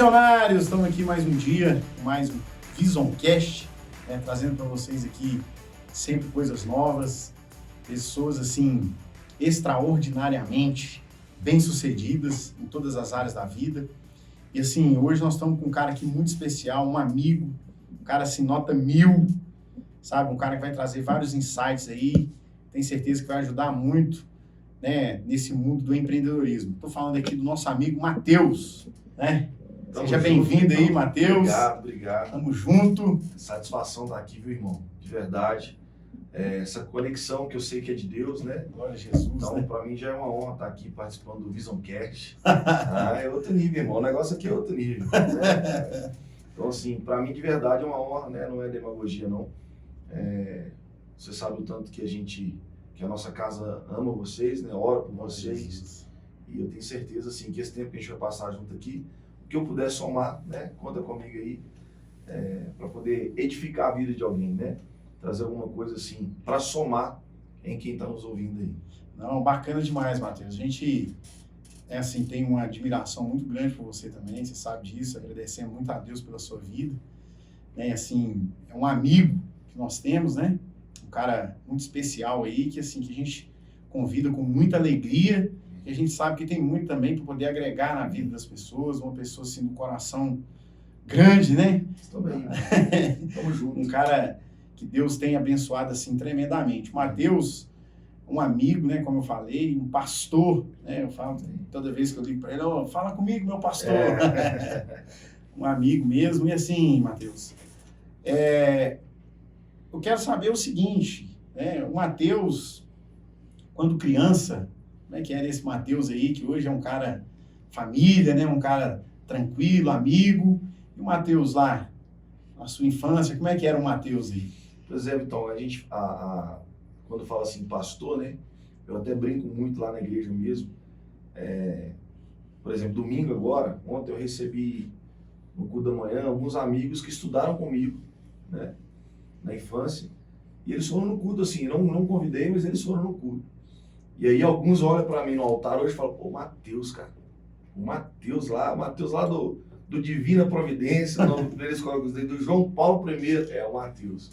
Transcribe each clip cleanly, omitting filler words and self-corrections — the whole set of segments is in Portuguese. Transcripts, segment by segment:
Visionários, estamos aqui mais um dia, mais um Visioncast, trazendo para vocês aqui sempre coisas novas, pessoas assim extraordinariamente bem-sucedidas em todas as áreas da vida. E assim, hoje nós estamos com um cara aqui muito especial, um amigo, um cara assim, nota 1000, sabe? Um cara que vai trazer vários insights aí, tenho certeza que vai ajudar muito, né, nesse mundo do empreendedorismo. Estou falando aqui do nosso amigo Matheus, né? Seja bem-vindo aí, Matheus. Obrigado. Tamo junto. Satisfação estar aqui, viu, irmão? De verdade. Essa conexão que eu sei que é de Deus, né? Glória a Jesus. Então, né? para mim já é uma honra estar aqui participando do Visioncast. É outro nível, irmão. O negócio aqui é outro nível. Né? Então, assim, para mim de verdade é uma honra, né? Não é demagogia, não. Você sabe o tanto que a nossa casa ama vocês, né? Ora por vocês. E eu tenho certeza, assim, que esse tempo que a gente vai passar junto aqui, o que eu puder somar, né? Conta comigo aí, para poder edificar a vida de alguém, né? Trazer alguma coisa assim, para somar em quem está nos ouvindo aí. Não, bacana demais, Matheus. A gente, assim, tem uma admiração muito grande por você também, você sabe disso, agradecemos muito a Deus pela sua vida. Né? Assim, é um amigo que nós temos, né? Um cara muito especial aí, que assim, que a gente convida com muita alegria, e a gente sabe que tem muito também para poder agregar na vida das pessoas, uma pessoa assim, do coração grande, né? Também. Tamo junto. Um cara que Deus tem abençoado assim tremendamente. Matheus, um amigo, né, como eu falei, um pastor, né, eu falo toda vez que eu ligo para ele, fala comigo, meu pastor. Um amigo mesmo. E assim, Matheus, eu quero saber o seguinte, né, o Matheus, quando criança, como é que era esse Matheus aí, que hoje é um cara família, né, um cara tranquilo, amigo, e o Matheus lá, na sua infância, como é que era o Matheus aí? Por exemplo, então, a gente, quando fala assim, pastor, né? Eu até brinco muito lá na igreja mesmo. Por exemplo, domingo agora, ontem eu recebi no culto da manhã alguns amigos que estudaram comigo, né? Na infância. E eles foram no culto, assim, não convidei, mas eles foram no culto. E aí alguns olham para mim no altar hoje e falam, pô, Matheus, cara. O Matheus lá do Divina Providência, do João Paulo I, o Matheus.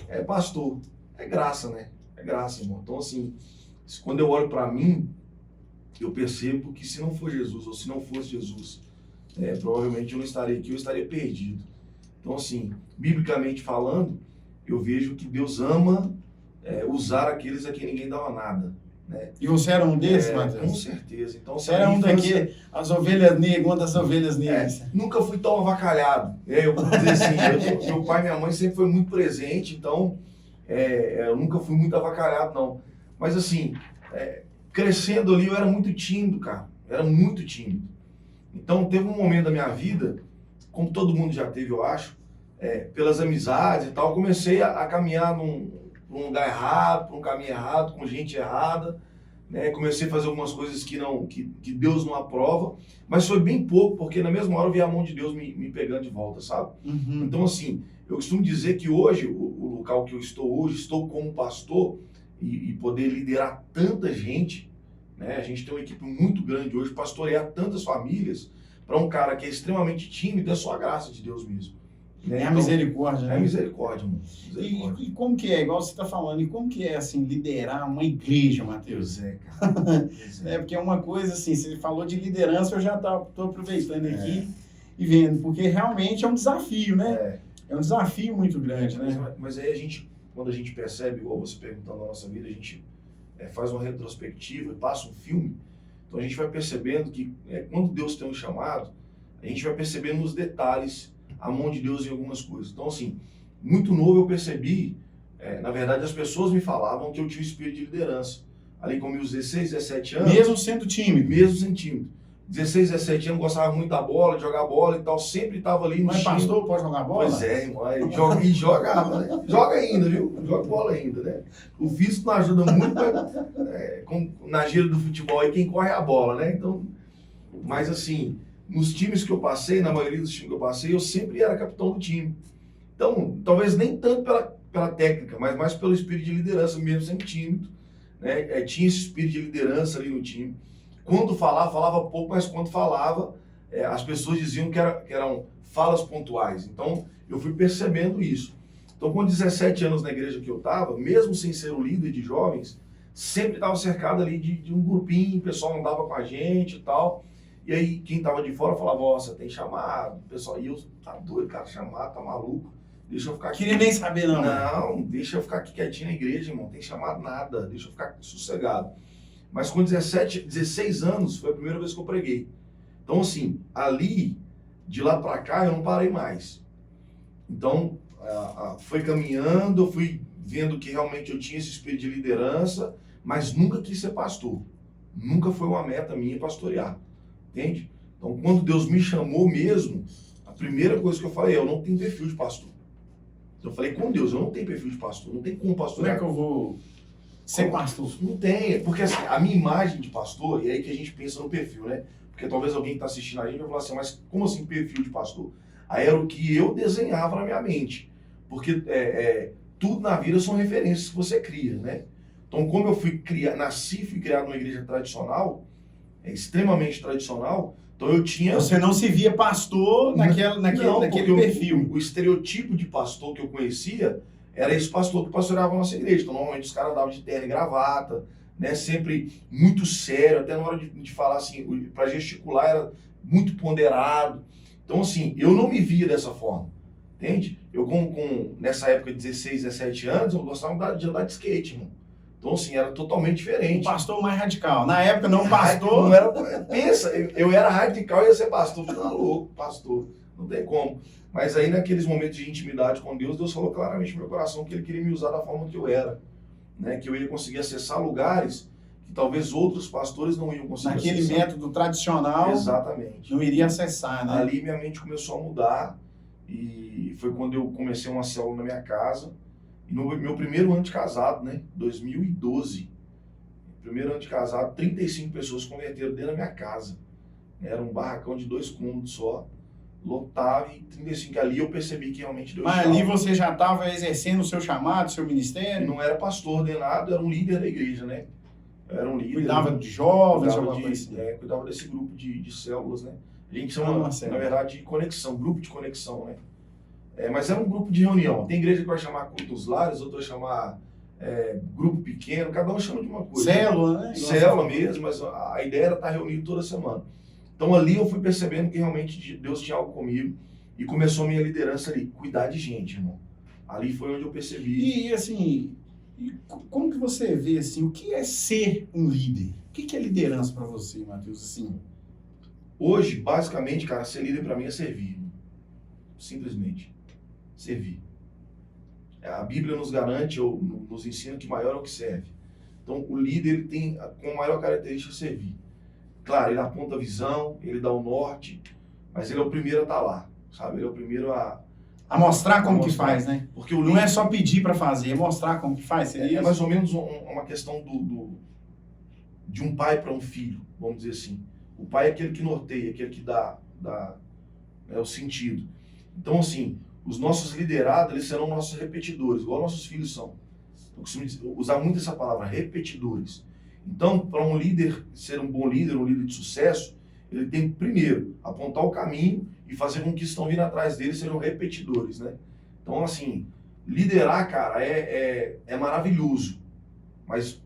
É pastor, é graça, né? É graça, irmão. Então, assim, quando eu olho para mim, eu percebo que se não for Jesus, ou se não fosse Jesus, provavelmente eu não estaria aqui, eu estaria perdido. Então, assim, biblicamente falando, eu vejo que Deus ama usar aqueles a quem ninguém dava nada. Né? E você era um desses, Matheus? Com certeza. Então, você era um daqui, as ovelhas negras, uma das ovelhas negras. Nunca fui tão avacalhado. Eu vou dizer assim, meu pai e minha mãe sempre foi muito presente, então eu nunca fui muito avacalhado, não. Mas assim, crescendo ali, eu era muito tímido, cara. Era muito tímido. Então, teve um momento da minha vida, como todo mundo já teve, eu acho, pelas amizades e tal, eu comecei a caminhar num lugar errado, por um caminho errado, com gente errada, né? Comecei a fazer algumas coisas que Deus não aprova, mas foi bem pouco, porque na mesma hora eu vi a mão de Deus me pegando de volta, sabe? Uhum. Então, assim, eu costumo dizer que hoje, o local que eu estou hoje, estou como pastor e poder liderar tanta gente, né? A gente tem uma equipe muito grande hoje, pastorear tantas famílias, para um cara que é extremamente tímido, é só a graça de Deus mesmo. Né? É a misericórdia, né? É a misericórdia, mano. E como que é, igual você está falando, e como que é, assim, liderar uma igreja, Matheus? Cara. Porque é uma coisa, assim, você falou de liderança, eu já estou aproveitando aqui e vendo, porque realmente é um desafio, né? É um desafio muito grande, né? Mas aí quando a gente percebe, igual você perguntando na nossa vida, a gente faz uma retrospectiva, passa um filme, então a gente vai percebendo que quando Deus tem um chamado, a gente vai percebendo nos detalhes a mão de Deus em algumas coisas. Então, assim, muito novo eu percebi, na verdade as pessoas me falavam que eu tinha um espírito de liderança. Ali com meus 16, 17 anos... Mesmo sendo tímido? Mesmo sendo tímido. 16, 17 anos, gostava muito da bola, de jogar bola e tal, sempre estava ali no Mas time. pastor pode jogar bola? Pois é, irmão, e jogava, né? Joga ainda, viu? Joga bola ainda, né? O físico não ajuda muito, mas na gira do futebol aí quem corre é a bola, né? Então, mas assim... Nos times que eu passei, na maioria dos times que eu passei, eu sempre era capitão do time. Então, talvez nem tanto pela técnica, mas mais pelo espírito de liderança, mesmo sendo tímido. Né? Tinha esse espírito de liderança ali no time. Quando falava pouco, mas quando falava, as pessoas diziam que eram falas pontuais. Então, eu fui percebendo isso. Então, com 17 anos na igreja que eu estava, mesmo sem ser o líder de jovens, sempre estava cercado ali de um grupinho, o pessoal andava com a gente e tal. E aí, quem estava de fora falava, nossa, tem chamado. O pessoal, e eu, tá doido, cara, chamado, tá maluco. Deixa eu ficar aqui. Queria nem saber, não. Não, deixa eu ficar aqui quietinho na igreja, irmão. Não tem chamado nada, deixa eu ficar sossegado. Mas com 16 anos, foi a primeira vez que eu preguei. Então, assim, ali, de lá para cá, eu não parei mais. Então, foi caminhando, eu fui vendo que realmente eu tinha esse espírito de liderança, mas nunca quis ser pastor. Nunca foi uma meta minha pastorear. Entende? Então, quando Deus me chamou mesmo, a primeira coisa que eu falei, eu não tenho perfil de pastor. Então, eu falei com Deus, eu não tenho perfil de pastor, não tem como pastorear. Como é que eu vou ser pastor? Não tem, porque assim, a minha imagem de pastor, e aí que a gente pensa no perfil, né? Porque talvez alguém que está assistindo a gente vai falar assim, mas como assim perfil de pastor? Aí era o que eu desenhava na minha mente. Porque tudo na vida são referências que você cria, né? Então, como eu fui fui criado numa igreja tradicional, extremamente tradicional, então eu tinha... Você não se via pastor naquele perfil. O estereotipo de pastor que eu conhecia era esse pastor que pastoreava a nossa igreja. Então, normalmente os caras andavam de terno e gravata, né? Sempre muito sério, até na hora de falar assim, para gesticular era muito ponderado. Então, assim, eu não me via dessa forma, entende? Eu, nessa época de 16, 17 anos, eu gostava de andar de skate, irmão. Então, assim, era totalmente diferente. Um pastor mais radical. Na época, não pastor... Não era, pensa, eu era radical e ia ser pastor. Tá louco, pastor. Não tem como. Mas aí, naqueles momentos de intimidade com Deus, Deus falou claramente no meu coração que Ele queria me usar da forma que eu era. Né? Que eu ia conseguir acessar lugares que talvez outros pastores não iam conseguir Naquele acessar. método tradicional, exatamente, não iria acessar, né? Ali minha mente começou a mudar e foi quando eu comecei uma célula na minha casa. E no meu primeiro ano de casado, né, 2012, primeiro ano de casado, 35 pessoas converteram dentro da minha casa. Era um barracão de 2 cômodos só, lotava, e 35 ali eu percebi que realmente Deus Mas ali você já estava exercendo o seu chamado, o seu ministério? Não era pastor nem nada, era um líder da igreja, né? Era um líder. Cuidava de jovens, alguma coisa assim. Cuidava desse grupo de células, né? A gente chama, na verdade, de conexão, grupo de conexão, né? Mas era um grupo de reunião. Tem igreja que vai chamar culto dos lares, outra vai chamar grupo pequeno, cada um chama de uma coisa. Célula, né? Célula mesmo, mas a ideia era estar reunido toda semana. Então ali eu fui percebendo que realmente Deus tinha algo comigo e começou a minha liderança ali, cuidar de gente, irmão. Ali foi onde eu percebi. E assim, como que você vê assim, o que é ser um líder? O que é liderança para você, Matheus? Assim, hoje, basicamente, cara, ser líder para mim é servir. Irmão. Simplesmente. Servir. A Bíblia nos garante, ou nos ensina que maior é o que serve. Então, o líder ele tem como maior característica servir. Claro, ele aponta a visão, ele dá o norte, mas ele é o primeiro a estar lá, sabe? Ele é o primeiro a mostrar como que faz, né? Porque o líder... Não é só pedir para fazer, é mostrar como que faz. É mais ou menos uma questão de um pai para um filho, vamos dizer assim. O pai é aquele que norteia, aquele que dá o sentido. Então, assim, os nossos liderados, eles serão nossos repetidores, igual nossos filhos são. Eu costumo usar muito essa palavra, repetidores. Então, para um líder ser um bom líder, um líder de sucesso, ele tem que, primeiro, apontar o caminho e fazer com que estão vindo atrás dele sejam repetidores, né? Então, assim, liderar, cara, é maravilhoso, mas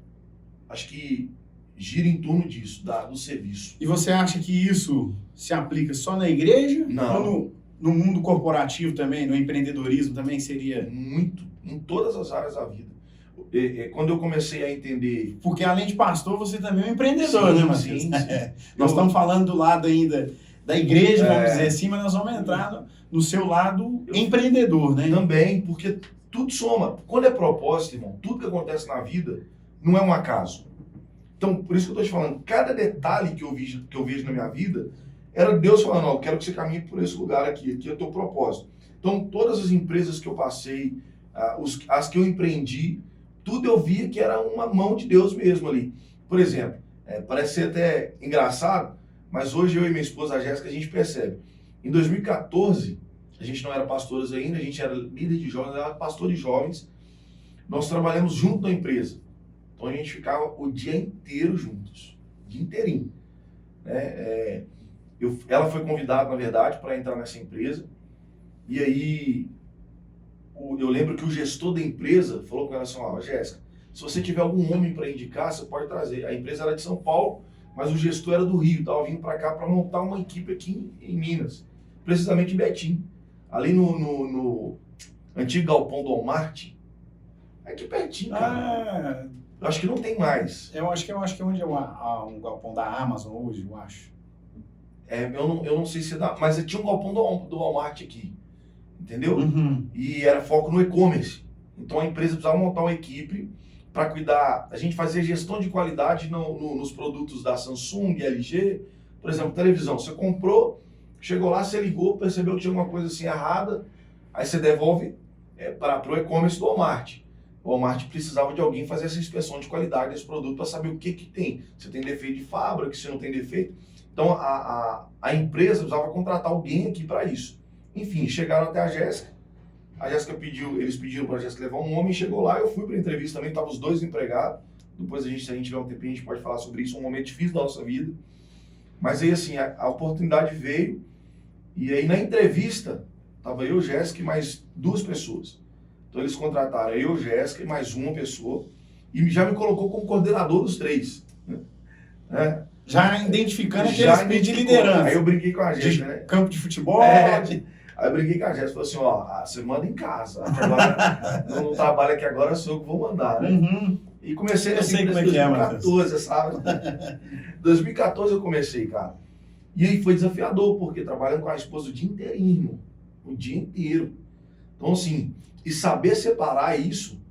acho que gira em torno disso, do serviço. E você acha que isso se aplica só na igreja? Não. Ou no mundo corporativo também, no empreendedorismo também seria? Muito, em todas as áreas da vida. Quando eu comecei a entender... Porque além de pastor, você também é um empreendedor, né, Matheus? Sim. Nós estamos falando do lado ainda da igreja, vamos dizer assim, mas nós vamos entrar no seu lado empreendedor, né? Também, porque tudo soma. Quando é propósito, irmão, tudo que acontece na vida não é um acaso. Então, por isso que eu estou te falando, cada detalhe que eu vejo na minha vida, era Deus falando, eu quero que você caminhe por esse lugar aqui é o teu propósito. Então, todas as empresas que eu passei, as que eu empreendi, tudo eu via que era uma mão de Deus mesmo ali. Por exemplo, parece ser até engraçado, mas hoje eu e minha esposa, a Jéssica, a gente percebe. Em 2014, a gente não era pastores ainda, a gente era líder de jovens, era pastor de jovens. Nós trabalhamos junto na empresa. Então a gente ficava o dia inteiro juntos, o dia inteirinho. ela foi convidada, na verdade, para entrar nessa empresa. E aí, eu lembro que o gestor da empresa falou com ela assim, ó, Jéssica, se você tiver algum homem para indicar, você pode trazer. A empresa era de São Paulo, mas o gestor era do Rio, estava vindo para cá para montar uma equipe aqui em Minas, precisamente em Betim, ali no antigo galpão do Walmart, aqui pertinho, cara. Eu acho que não tem mais. Eu acho que é onde é um galpão da Amazon hoje, eu acho. Eu não sei se dá, mas tinha um galpão do Walmart aqui, entendeu? Uhum. E era foco no e-commerce. Então a empresa precisava montar uma equipe para cuidar. A gente fazia gestão de qualidade nos produtos da Samsung, LG. Por exemplo, televisão. Você comprou, chegou lá, você ligou, percebeu que tinha alguma coisa assim errada, aí você devolve para o e-commerce do Walmart. O Walmart precisava de alguém fazer essa inspeção de qualidade desse produto para saber o que tem. Se tem defeito de fábrica, se não tem defeito. Então a empresa precisava contratar alguém aqui para isso. Enfim, chegaram até a Jéssica. A Jéssica eles pediram para a Jéssica levar um homem, chegou lá, eu fui para a entrevista também, estavam os dois empregados. Depois se a gente tiver um tempinho, a gente pode falar sobre isso, um momento difícil da nossa vida. Mas aí assim, a oportunidade veio, e aí na entrevista, estava eu, Jéssica e mais 2 pessoas. Então eles contrataram eu, Jéssica e mais uma pessoa, e já me colocou como coordenador dos 3. Né? Já identificando aquele espírito de liderança. Aí eu brinquei com a Jéssica, né? Campo de futebol. Aí eu briguei com a Jéssica, falei assim, ó, você manda em casa. Agora, não trabalho aqui agora, sou eu que vou mandar, né? Uhum. E comecei nessa empresa em 2014, sabe? 2014 eu comecei, cara. E aí foi desafiador, porque trabalhando com a esposa o dia inteirinho, o dia inteiro. Então assim, e saber separar isso,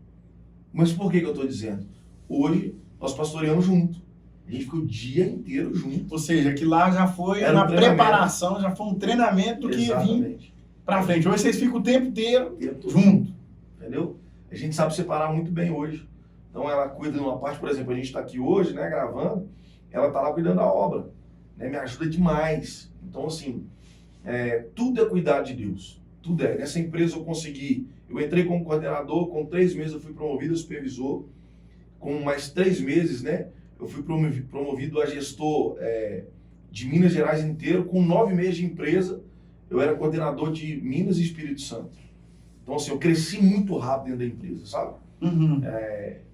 mas por que eu tô dizendo? Hoje, nós pastoreamos junto. A gente ficou o dia inteiro junto. Ou seja, que lá já foi uma preparação, já foi um treinamento que ia vir pra frente. Hoje vocês ficam o tempo inteiro junto. Entendeu? A gente sabe separar muito bem hoje. Então ela cuida de uma parte, por exemplo, a gente está aqui hoje, né, gravando, ela está lá cuidando da obra. Né, me ajuda demais. Então, assim, tudo é cuidar de Deus. Tudo é. Nessa empresa eu entrei como coordenador, com 3 meses eu fui promovido a supervisor, com mais 3 meses, né, eu fui promovido a gestor de Minas Gerais inteiro, com 9 meses de empresa, eu era coordenador de Minas e Espírito Santo. Então, assim, eu cresci muito rápido dentro da empresa, sabe? Uhum.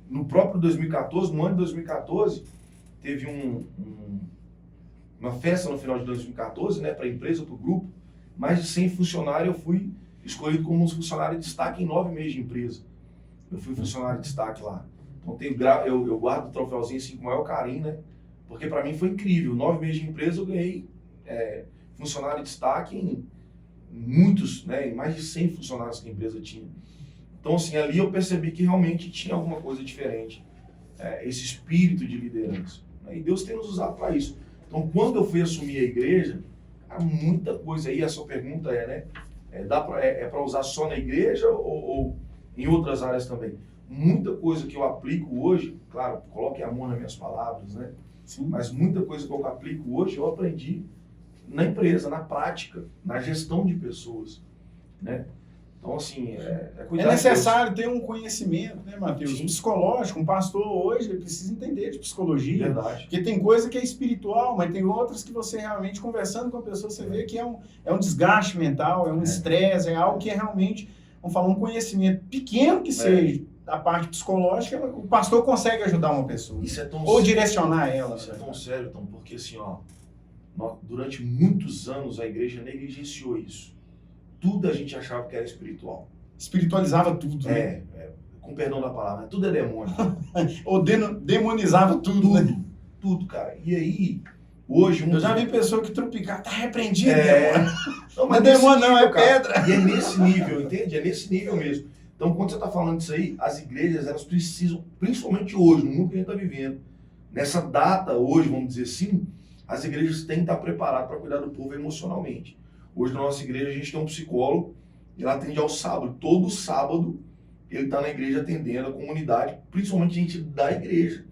No próprio 2014, no ano de 2014, teve uma festa no final de 2014, né, para a empresa, para o grupo, mais de 100 funcionários, eu fui escolhido como um funcionário de destaque em 9 meses de empresa. Eu fui funcionário de destaque lá. Então eu guardo o troféuzinho assim com o maior carinho, né? Porque para mim foi incrível. 9 meses de empresa eu ganhei funcionário de destaque em muitos, né? Em mais de 100 funcionários que a empresa tinha. Então assim, ali eu percebi que realmente tinha alguma coisa diferente. Esse espírito de liderança. Né? E Deus tem nos usado para isso. Então quando eu fui assumir a igreja, há muita coisa aí. A sua pergunta né? Para usar só na igreja ou em outras áreas também? Muita coisa que eu aplico hoje, claro, coloque amor nas minhas palavras, né? Sim. Mas muita coisa que eu aplico hoje, eu aprendi na empresa, na prática, na gestão de pessoas, né? Então, assim, cuidar é necessário ter um conhecimento, né, Matheus? Psicológico. Um pastor hoje ele precisa entender de psicologia. Verdade. Porque tem coisa que é espiritual, mas tem outras que você realmente, conversando com a pessoa, você vê que é um desgaste mental, é um estresse, é algo que é realmente, vamos falar, um conhecimento pequeno que seja, da parte psicológica, o pastor consegue ajudar uma pessoa. Isso é tão ou direcionar ela. Isso é tão sério, Tom, porque assim, durante muitos anos a igreja negligenciou isso. Tudo a gente achava que era espiritual. Espiritualizava tudo, né? Com perdão da palavra, tudo é demônio. Ou demonizava tudo, né? Tudo, cara. E aí, hoje... Eu já vi pessoa que trupicar, tá repreendido, demônio. Não, mas demônio não, é pedra. E é nesse nível, entende? É nesse nível mesmo. Então, quando você está falando disso aí, as igrejas, elas precisam, principalmente hoje, no mundo que a gente está vivendo, nessa data, hoje, vamos dizer assim, as igrejas têm que estar preparadas para cuidar do povo emocionalmente. Hoje, na nossa igreja, a gente tem um psicólogo, ele atende ao sábado. Todo sábado, ele está na igreja atendendo a comunidade, principalmente gente da igreja.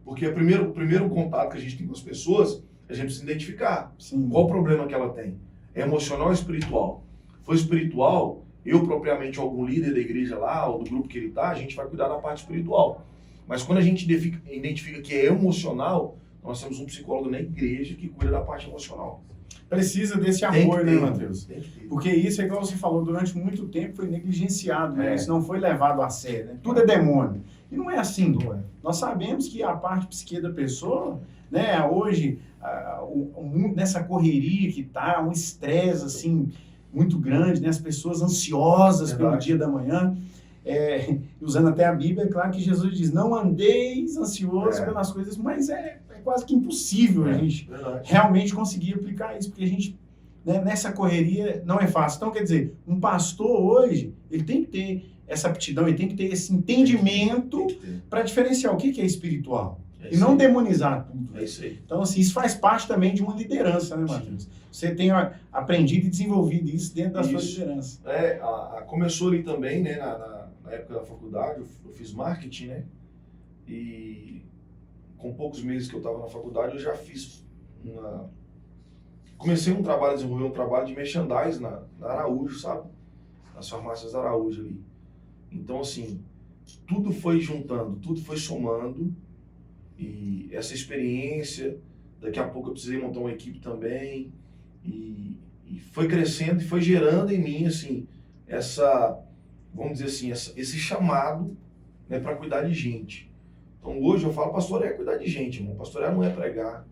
Porque o primeiro contato que a gente tem com as pessoas, a gente precisa identificar. Sim. Qual o problema que ela tem. É emocional ou espiritual? Foi espiritual, eu propriamente, algum líder da igreja lá, ou do grupo que ele está, a gente vai cuidar da parte espiritual. Mas quando a gente identifica que é emocional, nós temos um psicólogo na igreja que cuida da parte emocional. Precisa desse Tem que amor, né, ter, Matheus? tem que ter. Porque isso, é igual você falou, durante muito tempo foi negligenciado, né? É. Isso não foi levado a sério, né? Tudo é demônio. E não é assim. Não é. Nós sabemos que a parte psique da pessoa, né, hoje, o mundo, nessa correria que tá, um estresse, assim, muito grande, né? As pessoas ansiosas pelo Verdade. dia da manhã. Usando até a Bíblia, é claro que Jesus diz, não andeis ansiosos pelas coisas, mas é quase que impossível a gente Verdade. realmente conseguir aplicar isso, porque a gente, né, nessa correria, não é fácil. Então, quer dizer, um pastor hoje, ele tem que ter essa aptidão, ele tem que ter esse entendimento Tem que ter. para diferenciar o que é espiritual É e isso não aí. demonizar tudo. É isso aí. Então, assim, isso faz parte também de uma liderança, né, Matheus? Você tem aprendido e desenvolvido isso dentro da sua Isso. liderança. Começou ali também, né, na época da faculdade, eu fiz marketing, né? E com poucos meses que eu estava na faculdade, eu já fiz comecei a desenvolver um trabalho de merchandising na Araújo, sabe? Nas farmácias da Araújo ali. Então, assim, tudo foi juntando, tudo foi somando, e essa experiência, daqui a pouco eu precisei montar uma equipe também, e foi crescendo e foi gerando em mim, assim, vamos dizer assim, esse chamado, né, para cuidar de gente. Então hoje eu falo, pastorear é cuidar de gente, irmão. Pastorear não é pregar,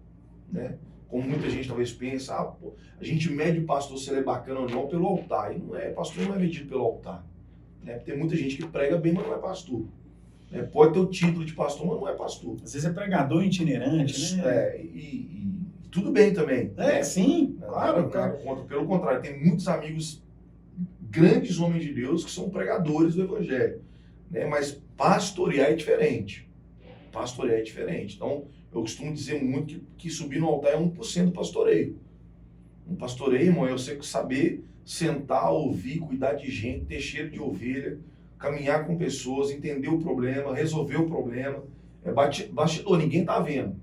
né? Como muita gente talvez pensa, a gente mede o pastor se ele é bacana ou não pelo altar. E não é, pastor não é medido pelo altar. Né? Tem muita gente que prega bem, mas não é pastor. Né? Pode ter o título de pastor, mas não é pastor. Às vezes é pregador itinerante, né? E tudo bem também. Né? Sim, claro. Pelo contrário, tem muitos amigos, grandes homens de Deus, que são pregadores do Evangelho. Né? Mas pastorear é diferente. Pastorear é diferente. Então, eu costumo dizer muito que subir no altar é 1% do pastoreio. Um pastoreio, irmão, é você saber sentar, ouvir, cuidar de gente, ter cheiro de ovelha, caminhar com pessoas, entender o problema, resolver o problema. É bastidor, ninguém tá vendo.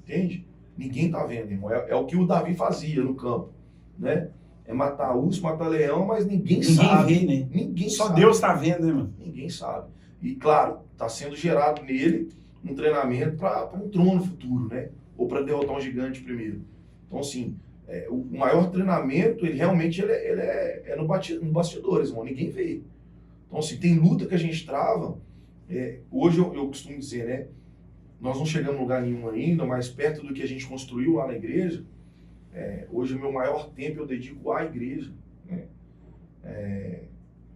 Entende? Ninguém tá vendo, irmão. É o que o Davi fazia no campo, né? É matar urso, matar leão, mas ninguém sabe. Ninguém vê, né? Ninguém Só sabe. Deus tá vendo, né, mano? Ninguém sabe. E, claro, está sendo gerado nele um treinamento para um trono futuro, né? Ou para derrotar um gigante primeiro. Então, assim, o maior treinamento, ele realmente é no bastidores, irmão. Ninguém vê. Então, assim, tem luta que a gente trava. Hoje eu costumo dizer, né? Nós não chegamos a lugar nenhum ainda, mas perto do que a gente construiu lá na igreja, hoje o meu maior tempo eu dedico à igreja, né?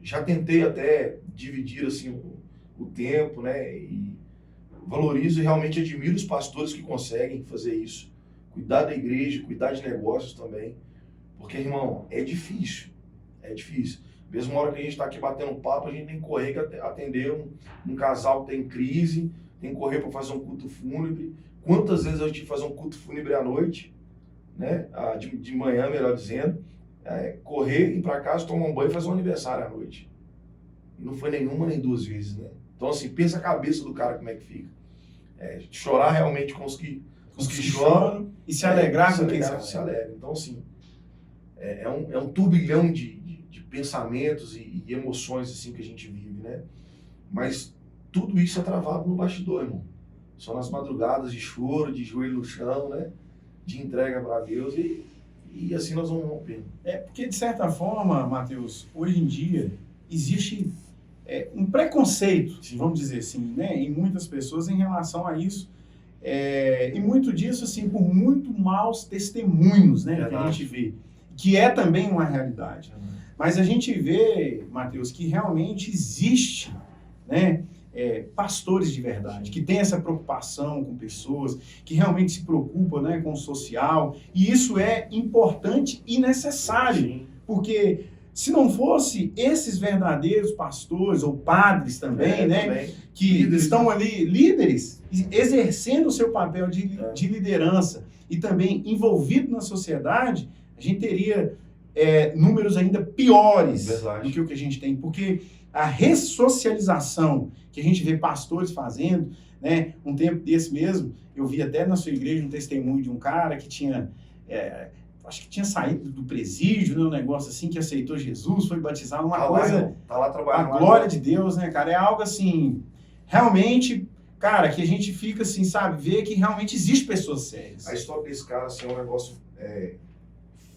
Já tentei até dividir, assim, o tempo, né? E valorizo e realmente admiro os pastores que conseguem fazer isso. Cuidar da igreja, cuidar de negócios também. Porque, irmão, é difícil. É difícil. Mesmo na hora que a gente está aqui batendo papo, a gente tem que correr atender um casal que tem crise, tem que correr para fazer um culto fúnebre. Quantas vezes a gente fazer um culto fúnebre à noite, né? De manhã, melhor dizendo. Correr, ir para casa, tomar um banho e fazer um aniversário à noite. E não foi nenhuma nem duas vezes, né? Então, assim, pensa a cabeça do cara como é que fica. Chorar realmente com os que choram. E se alegrar com quem se alegra. Então, assim, é um turbilhão de pensamentos e emoções, assim, que a gente vive, né? Mas tudo isso é travado no bastidor, irmão. Só nas madrugadas de choro, de joelho no chão, né? De entrega para Deus e assim nós vamos rompendo. Porque, de certa forma, Matheus, hoje em dia existe um preconceito, Sim. Vamos dizer assim, né, em muitas pessoas em relação a isso. E muito disso, assim, por muito maus testemunhos, né, que a gente vê, que é também uma realidade. Mas a gente vê, Matheus, que realmente existe, né, pastores de verdade, que têm essa preocupação com pessoas, que realmente se preocupam, né, com o social, e isso é importante e necessário, Sim. porque se não fosse esses verdadeiros pastores ou padres também, né, também. que Líderes, estão ali, líderes, exercendo o seu papel de liderança e também envolvido na sociedade, a gente teria números ainda piores Verdade. do que o que a gente tem, porque a ressocialização que a gente vê pastores fazendo, né, um tempo desse mesmo, eu vi até na sua igreja um testemunho de um cara que tinha, acho que tinha saído do presídio, né, um negócio assim, que aceitou Jesus, foi batizado, uma coisa, tá lá trabalhando. a glória de Deus, né, cara, é algo assim, realmente, cara, que a gente fica assim, sabe, ver que realmente existe pessoas sérias. A história desse cara, assim, é um negócio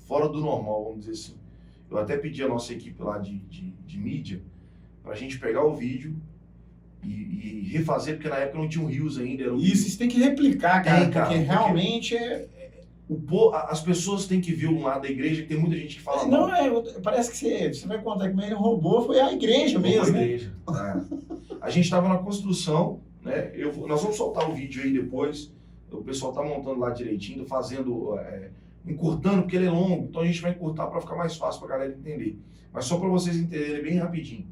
fora do normal, vamos dizer assim. Eu até pedi a nossa equipe lá de mídia para a gente pegar o vídeo e refazer, porque na época não tinha um Reels ainda. Era Isso tem que replicar, cara, tem, cara, porque realmente as pessoas têm que ver um lado da igreja, que tem muita gente que fala não, parece que você vai contar que ele roubou, foi a igreja mesmo, a igreja. A gente estava na construção, né? Nós vamos soltar o vídeo aí depois, o pessoal tá montando lá direitinho, fazendo, encurtando, porque ele é longo, então a gente vai encurtar para ficar mais fácil para a galera entender. Mas só para vocês entenderem bem rapidinho.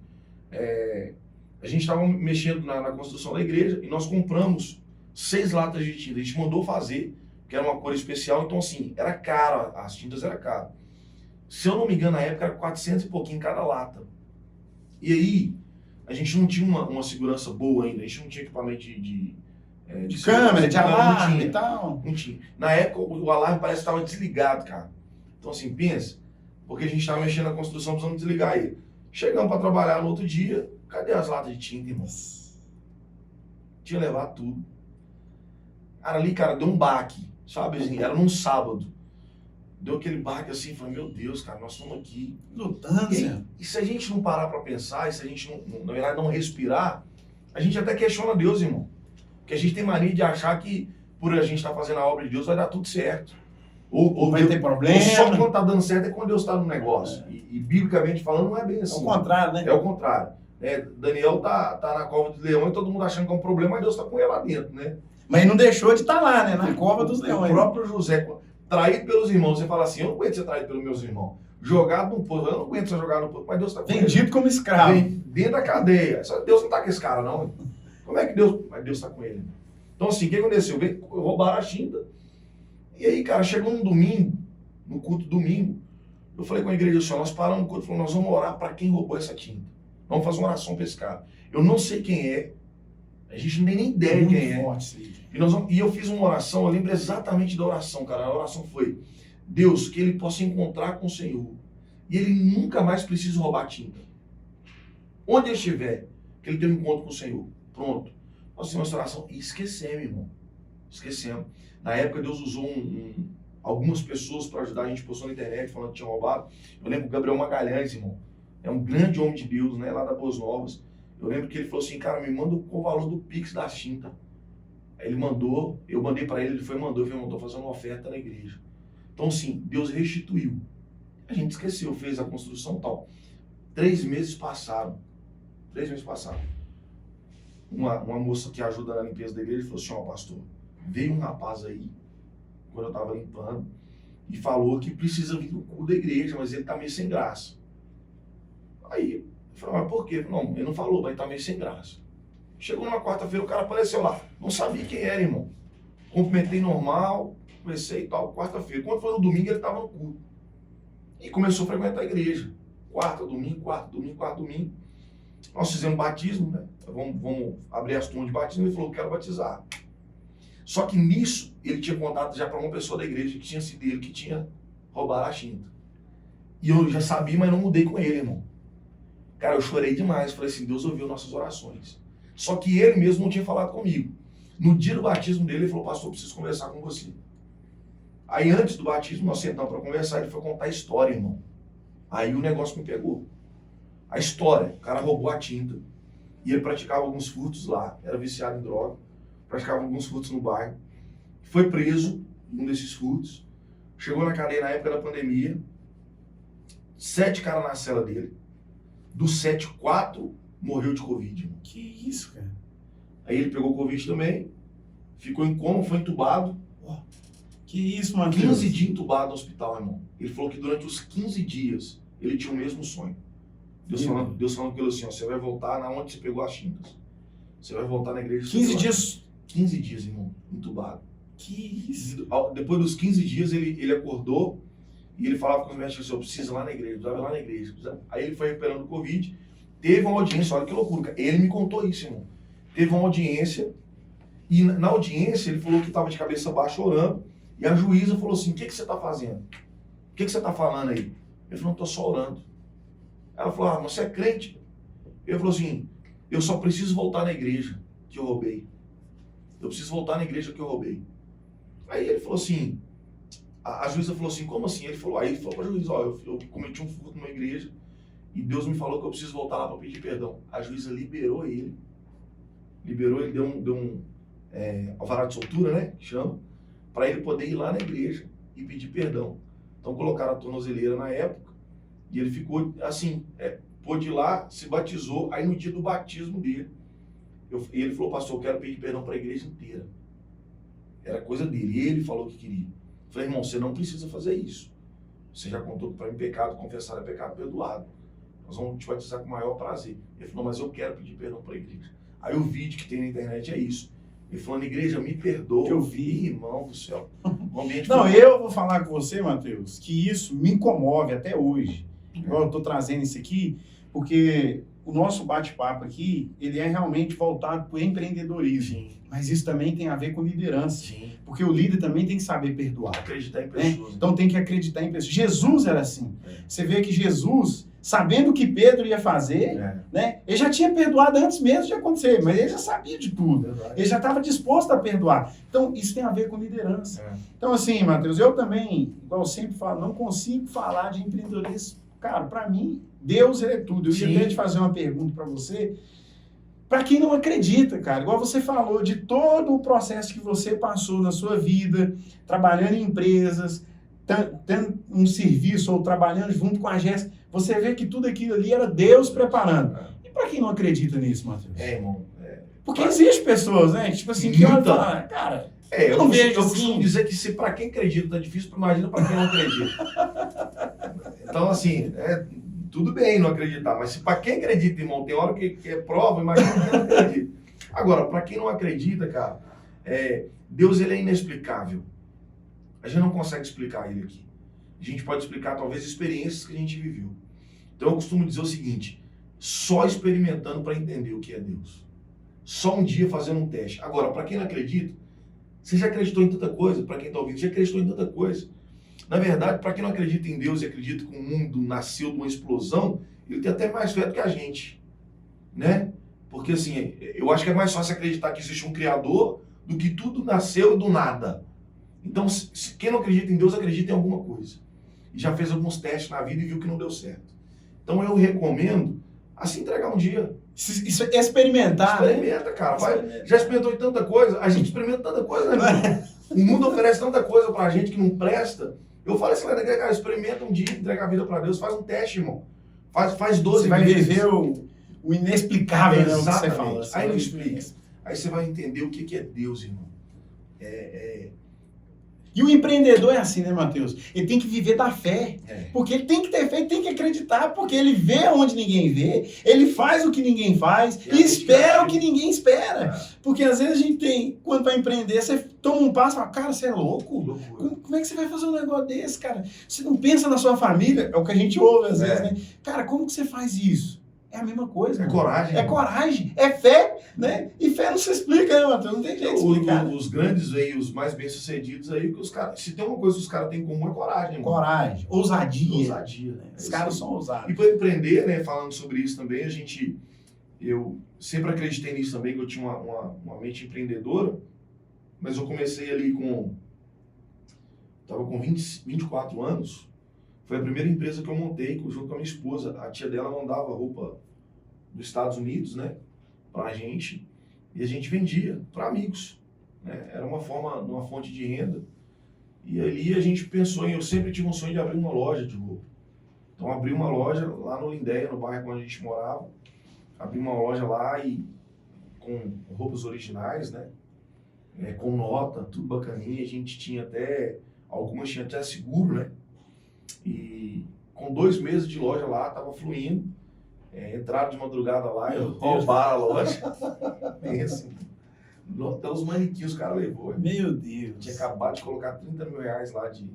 A gente estava mexendo na construção da igreja e nós compramos 6 latas de tinta. A gente mandou fazer, que era uma cor especial, então assim, era caro, as tintas eram caras. Se eu não me engano, na época era 400 e pouquinho cada lata. E aí, a gente não tinha uma segurança boa ainda, a gente não tinha equipamento de câmera, de alarme e tal. Não tinha. Na época, o alarme parece que estava desligado, cara. Então assim, pensa, porque a gente estava mexendo na construção, precisamos desligar ele. Chegamos para trabalhar no outro dia, cadê as latas de tinta, irmão? Tinha levado tudo. Cara, ali, cara, deu um baque, sabe? Assim, era num sábado. Deu aquele baque assim, falei, meu Deus, cara, nós estamos aqui. Lutando, e se a gente não parar para pensar, e se a gente, na verdade, não respirar, a gente até questiona Deus, irmão. Porque a gente tem mania de achar que, por a gente estar fazendo a obra de Deus, vai dar tudo certo. Ou vai ter problema. Só quando está dando certo é quando Deus está no negócio. E biblicamente falando, não é bem assim. É o contrário, né? É o contrário. Daniel tá na cova dos leões, todo mundo achando que é um problema, mas Deus está com ele lá dentro, né? Mas não deixou de estar lá, né? Na cova dos leões. O próprio José, traído pelos irmãos, você fala assim, eu não aguento ser traído pelos meus irmãos. Jogado no poço, eu não aguento ser jogado no poço, mas Deus está com ele. Vendido como escravo. Dentro da cadeia. Deus não está com esse cara, não. Como é que Deus... Mas Deus está com ele. Então assim, o que aconteceu? Roubaram a tinta. E aí, cara, chegou um domingo, no culto domingo, eu falei com a igreja assim, nós paramos no culto, falamos, nós vamos orar para quem roubou essa tinta. Vamos fazer uma oração para esse cara. Eu não sei quem é, a gente não tem nem ideia quem é. E eu fiz uma oração, eu lembro exatamente da oração, cara. A oração foi, Deus, que ele possa encontrar com o Senhor. E ele nunca mais precisa roubar tinta. Onde ele estiver, que ele tenha um encontro com o Senhor. Pronto. Nós fizemos essa oração e esquecemos, irmão. Esquecemos. Na época, Deus usou algumas pessoas para ajudar a gente, postou na internet falando que tinha roubado. Eu lembro o Gabriel Magalhães, irmão. É um grande homem de Deus, né? Lá da Boas Novas. Eu lembro que ele falou assim, cara, me manda o valor do Pix da tinta. Aí ele mandou, eu mandei para ele, ele foi e mandou, eu falei, estou fazendo uma oferta na igreja. Então, assim, Deus restituiu. A gente esqueceu, fez a construção e tal. 3 meses passaram. 3 meses passaram. Uma moça que ajuda na limpeza da igreja falou assim, ó, pastor, veio um rapaz aí, quando eu estava limpando, e falou que precisa vir no culto da igreja, mas ele está meio sem graça. Aí, eu falei, mas por quê? Não, ele não falou, mas está meio sem graça. Chegou numa quarta-feira, o cara apareceu lá. Não sabia quem era, irmão. Cumprimentei normal, comecei e tal, quarta-feira. Quando foi no domingo, ele estava no culto. E começou a frequentar a igreja. Quarta, domingo, quarta, domingo, quarta, domingo. Nós fizemos batismo, né? Vamos abrir as turmas de batismo. Ele falou, quero batizar. Só que nisso, ele tinha contato já para uma pessoa da igreja que tinha sido ele que tinha roubado a tinta. E eu já sabia, mas não mudei com ele, irmão. Cara, eu chorei demais. Falei assim, Deus ouviu nossas orações. Só que ele mesmo não tinha falado comigo. No dia do batismo dele, ele falou, pastor, eu preciso conversar com você. Aí antes do batismo, nós sentamos para conversar, ele foi contar a história, irmão. Aí o negócio me pegou. A história, o cara roubou a tinta. E ele praticava alguns furtos lá, era viciado em droga. Praticava alguns furtos no bairro. Foi preso em um desses furtos. Chegou na cadeia na época da pandemia. 7 caras na cela dele. Dos 7, 4 morreu de Covid, irmão. Que isso, cara? Aí ele pegou Covid também, ficou em coma, foi entubado. Que isso, mano? 15 dias entubado no hospital, irmão. Ele falou que durante os 15 dias ele tinha o mesmo sonho. Deus falando com ele assim, ó, você vai voltar na onde você pegou as tintas. Você vai voltar na igreja. 15 dias? 15 dias, irmão, entubado. Que isso? Depois dos 15 dias ele acordou e ele falava com os médicos assim, eu preciso ir lá na igreja, precisava ir lá na igreja. Aí ele foi recuperando o Covid, teve uma audiência, olha que loucura, ele me contou isso, irmão. Teve uma audiência e na audiência ele falou que estava de cabeça baixa orando e a juíza falou assim, o que você está fazendo? O que você está falando aí? Ele falou, não, estou só orando. Ela falou, ah, mas você é crente? Ele falou assim, eu só preciso voltar na igreja que eu roubei. Eu preciso voltar na igreja que eu roubei. Aí ele falou assim, A juíza falou assim, como assim? Aí ele falou para a juíza, ó, eu cometi um furto numa igreja e Deus me falou que eu preciso voltar lá para pedir perdão. A juíza liberou ele, deu um alvará de soltura, né, que chama, para ele poder ir lá na igreja e pedir perdão. Então colocaram a tornozeleira na época e ele ficou assim, pôde ir lá, se batizou, aí no dia do batismo dele, ele falou, pastor, eu quero pedir perdão para a igreja inteira. Era coisa dele, ele falou que queria. Eu falei, irmão, você não precisa fazer isso. Você já contou que para mim pecado confessado é pecado perdoado. Nós vamos te batizar com o maior prazer. Ele falou, mas eu quero pedir perdão para a igreja. Aí o vídeo que tem na internet é isso. Ele falando, igreja, me perdoa. Eu vi. Irmão do céu. Não, eu vou falar com você, Matheus, que isso me comove até hoje. Igual eu estou trazendo isso aqui, porque o nosso bate-papo aqui, ele é realmente voltado para o empreendedorismo. Sim. Mas isso também tem a ver com liderança. Sim. Porque o líder também tem que saber perdoar. Acreditar em Né? pessoas. Então tem que acreditar em pessoas. Jesus era assim. Você vê que Jesus, sabendo o que Pedro ia fazer, né, ele já tinha perdoado antes mesmo de acontecer, mas ele já sabia de tudo. Verdade. Ele já estava disposto a perdoar. Então isso tem a ver com liderança. Então assim, Matheus, eu também, igual eu sempre falo, não consigo falar de empreendedorismo. Cara, para mim, Deus é tudo. Eu ia até te fazer uma pergunta para você. Para quem não acredita, cara, igual você falou de todo o processo que você passou na sua vida, trabalhando em empresas, tendo um serviço ou trabalhando junto com a Jéssica, você vê que tudo aquilo ali era Deus preparando. E para quem não acredita nisso, Matheus? Irmão. Porque existem pessoas, né, tipo assim, que olham e falam, cara, eu não vejo eu assim. costumo dizer que se para quem acredita tá difícil, imagina para quem não acredita. Então, assim, tudo bem não acreditar, mas se para quem acredita, irmão, tem hora que é prova, imagina quem não acredita. Agora, para quem não acredita, cara, Deus ele é inexplicável. A gente não consegue explicar ele aqui. A gente pode explicar, talvez, experiências que a gente viveu. Então, eu costumo dizer o seguinte, só experimentando para entender o que é Deus. Só um dia fazendo um teste. Agora, para quem não acredita, você já acreditou em tanta coisa, para quem está ouvindo, já acreditou em tanta coisa. Na verdade, para quem não acredita em Deus e acredita que o mundo nasceu de uma explosão, ele tem até mais fé do que a gente, né? Porque assim, eu acho que é mais fácil acreditar que existe um Criador do que tudo nasceu do nada. Então, quem não acredita em Deus, acredita em alguma coisa. E já fez alguns testes na vida e viu que não deu certo. Então, eu recomendo, assim, entregar um dia. Isso é experimentar, Experimenta, cara. Já experimentou tanta coisa? A gente experimenta tanta coisa, né? O mundo oferece tanta coisa pra gente que não presta. Eu falei assim, cara, experimenta um dia, entrega a vida pra Deus, faz um teste, irmão. Faz 12 Você vai vezes. viver o inexplicável, né, o que você fala. Aí não explica. Aí você vai entender o que é Deus, irmão. E o empreendedor é assim, né, Matheus? Ele tem que viver da fé. É. Porque ele tem que ter fé, ele tem que acreditar, porque ele vê onde ninguém vê, ele faz o que ninguém faz e espera o que ninguém espera. Porque às vezes a gente tem, quando vai empreender, você toma um passo e fala, cara, você é louco? Como é que você vai fazer um negócio desse, cara? Você não pensa na sua família? É o que a gente ouve às vezes, né? Cara, como que você faz isso? É a mesma coisa. É coragem. É coragem, é fé, né? E fé não se explica, né, Matheus? Não tem jeito de explicar. Os grandes aí, os mais bem-sucedidos aí, que os caras, se tem uma coisa que os caras têm em comum é coragem. Irmão. Coragem, ousadia. Ousadia, né? Os caras são ousados. E para empreender, né, falando sobre isso também, eu sempre acreditei nisso também, que eu tinha uma mente empreendedora, mas eu comecei ali estava com 24 anos, foi a primeira empresa que eu montei junto com a minha esposa. A tia dela mandava roupa dos Estados Unidos, né, pra gente, e a gente vendia para amigos, né, era uma fonte de renda, e ali a gente pensou eu sempre tive um sonho de abrir uma loja de roupa, então abri uma loja lá no Lindéia, no bairro onde a gente morava, abri uma loja lá e com roupas originais, né, com nota, tudo bacaninha, a gente tinha algumas tinha até seguro, né, e com 2 meses de loja lá, tava fluindo. Entraram de madrugada lá e roubaram a loja. Bem assim. Até os manequins os caras levou. Meu Deus. Tinha acabado de colocar 30 mil reais lá de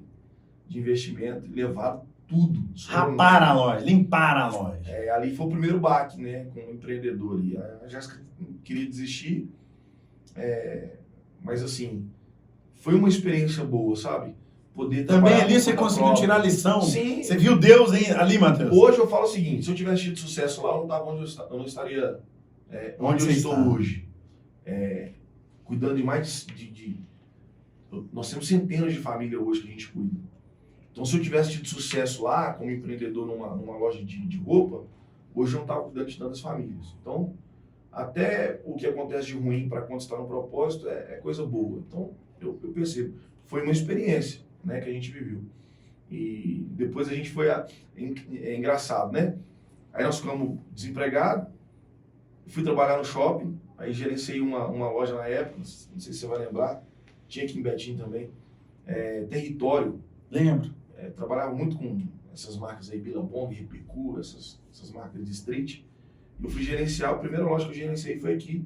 investimento e levaram tudo. Raparam a loja, limparam a loja. Ali foi o primeiro baque, né, com o empreendedor ali. A Jéssica queria desistir, mas assim, foi uma experiência boa, sabe? Poder também ali você conseguiu tirar a lição. Sim. Você viu Deus ali, Matheus? Hoje eu falo o seguinte, se eu tivesse tido sucesso lá, eu não estaria onde eu estou hoje. Cuidando de mais Nós temos centenas de famílias hoje que a gente cuida. Então, se eu tivesse tido sucesso lá, como empreendedor numa loja de roupa, hoje eu não estava cuidando de tantas famílias. Então, até o que acontece de ruim para quando está no propósito é coisa boa. Então, eu percebo. Foi uma experiência, né, que a gente viveu. E depois a gente foi... É engraçado, né? Aí nós ficamos desempregados, fui trabalhar no shopping, aí gerenciei uma loja na época, não sei se você vai lembrar, tinha aqui em Betim também, Território. Lembro. Trabalhava muito com essas marcas aí, Billabong, Repicu, essas marcas de street. Eu fui gerenciar, a primeira loja que eu gerenciei foi aqui.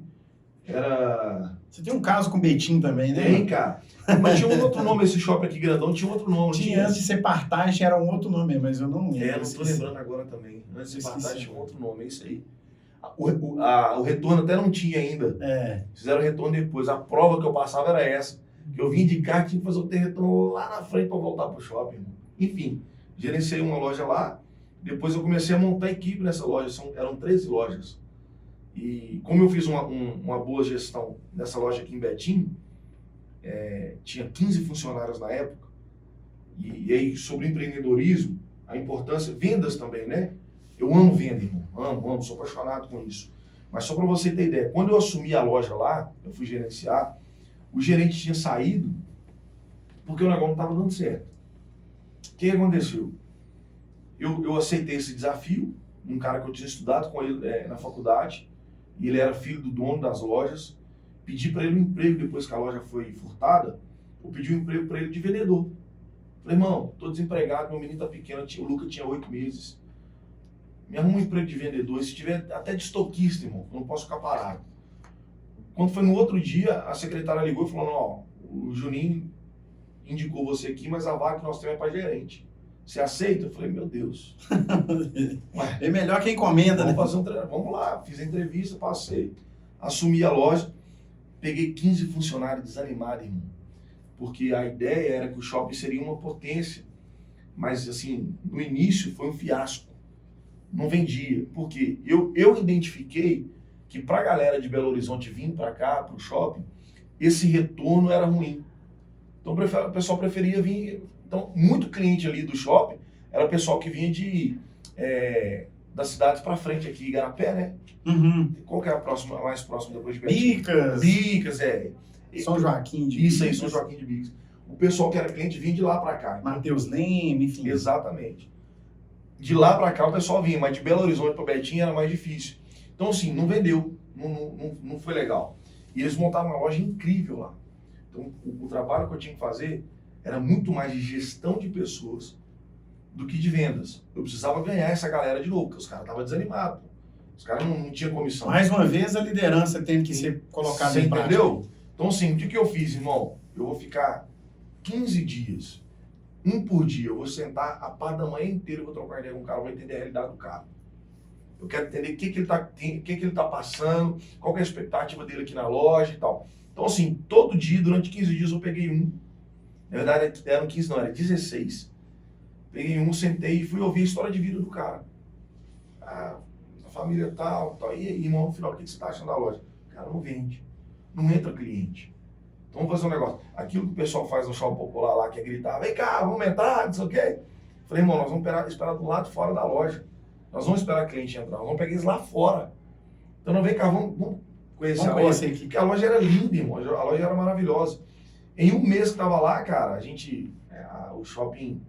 Você tem um caso com o Betim também, né? Tem, cara. Mas tinha um outro nome, esse shopping aqui grandão, tinha outro nome. Tinha, antes de ser Partage era um outro nome, mas eu não lembro. Não tô lembrando agora também. Antes de ser Partage tinha um outro nome, é isso aí. O retorno até não tinha ainda. Fizeram o retorno depois. A prova que eu passava era essa. Que eu vim de carro, tinha que fazer o retorno lá na frente para voltar pro shopping. Enfim, gerenciei uma loja lá. Depois eu comecei a montar equipe nessa loja. Eram 13 lojas. E como eu fiz uma boa gestão nessa loja aqui em Betim, tinha 15 funcionários na época. E aí, sobre empreendedorismo, a importância, vendas também, né? Eu amo venda, irmão. Amo, sou apaixonado com isso. Mas só para você ter ideia, quando eu assumi a loja lá, eu fui gerenciar, o gerente tinha saído porque o negócio não estava dando certo. O que aconteceu? Eu aceitei esse desafio, um cara que eu tinha estudado com ele na faculdade, e ele era filho do dono das lojas. Pedi para ele um emprego depois que a loja foi furtada. Eu pedi um emprego para ele de vendedor. Falei, irmão, estou desempregado, meu menino está pequeno, o Lucas tinha 8 meses. Me arruma um emprego de vendedor, se tiver até de estoquista, irmão, eu não posso ficar parado. Quando foi no outro dia, a secretária ligou e falou, ó, o Juninho indicou você aqui, mas a vaga que nós temos é para gerente. Você aceita? Eu falei, meu Deus. É melhor quem encomenda, né? Vamos fazer um treino. Vamos lá, fiz a entrevista, passei. Assumi a loja, peguei 15 funcionários desanimados, irmão. Porque a ideia era que o shopping seria uma potência. Mas, assim, no início foi um fiasco. Não vendia. Porque eu identifiquei que para a galera de Belo Horizonte vir para cá, para o shopping, esse retorno era ruim. Então o pessoal preferia vir. Então, muito cliente ali do shopping era o pessoal que vinha das cidades para frente aqui, Igarapé, né? Uhum. Qual que é a mais próxima depois de Betim? Bicas, São Joaquim de Bicas. Isso aí, São Joaquim de Bicas. O pessoal que era cliente vinha de lá para cá. Mateus Leme, enfim. Exatamente. De lá para cá o pessoal vinha, mas de Belo Horizonte para Betim era mais difícil. Então, assim, não vendeu, não foi legal. E eles montaram uma loja incrível lá. Então, o trabalho que eu tinha que fazer era muito mais de gestão de pessoas do que de vendas. Eu precisava ganhar essa galera de novo, porque os caras estavam desanimados. Os caras não tinham comissão. Mais uma vez, a liderança tem que ser colocada em prática. Entendeu? Então, assim, o que eu fiz, irmão? Eu vou ficar 15 dias, um por dia. Eu vou sentar a parte da manhã inteira, eu vou trocar ideia com o cara, eu vou entender a realidade do cara. Eu quero entender o que ele tá passando, qual que é a expectativa dele aqui na loja e tal. Então, assim, todo dia, durante 15 dias, eu peguei um. Na verdade, eram 15, não, era 16. Peguei um, sentei e fui ouvir a história de vida do cara. A família tal. E aí, irmão, no final, o que você tá achando da loja? O cara não vende. Não entra cliente. Então, vamos fazer um negócio. Aquilo que o pessoal faz no shopping popular lá, que é gritar, vem cá, vamos entrar, não sei o quê. Falei, irmão, nós vamos esperar do lado de fora da loja. Nós vamos esperar o cliente entrar, nós vamos pegar eles lá fora. Então, não vem cá, vamos conhecer a loja. Aqui. Porque a loja era linda, irmão, a loja era maravilhosa. Em um mês que tava lá, cara, o shopping,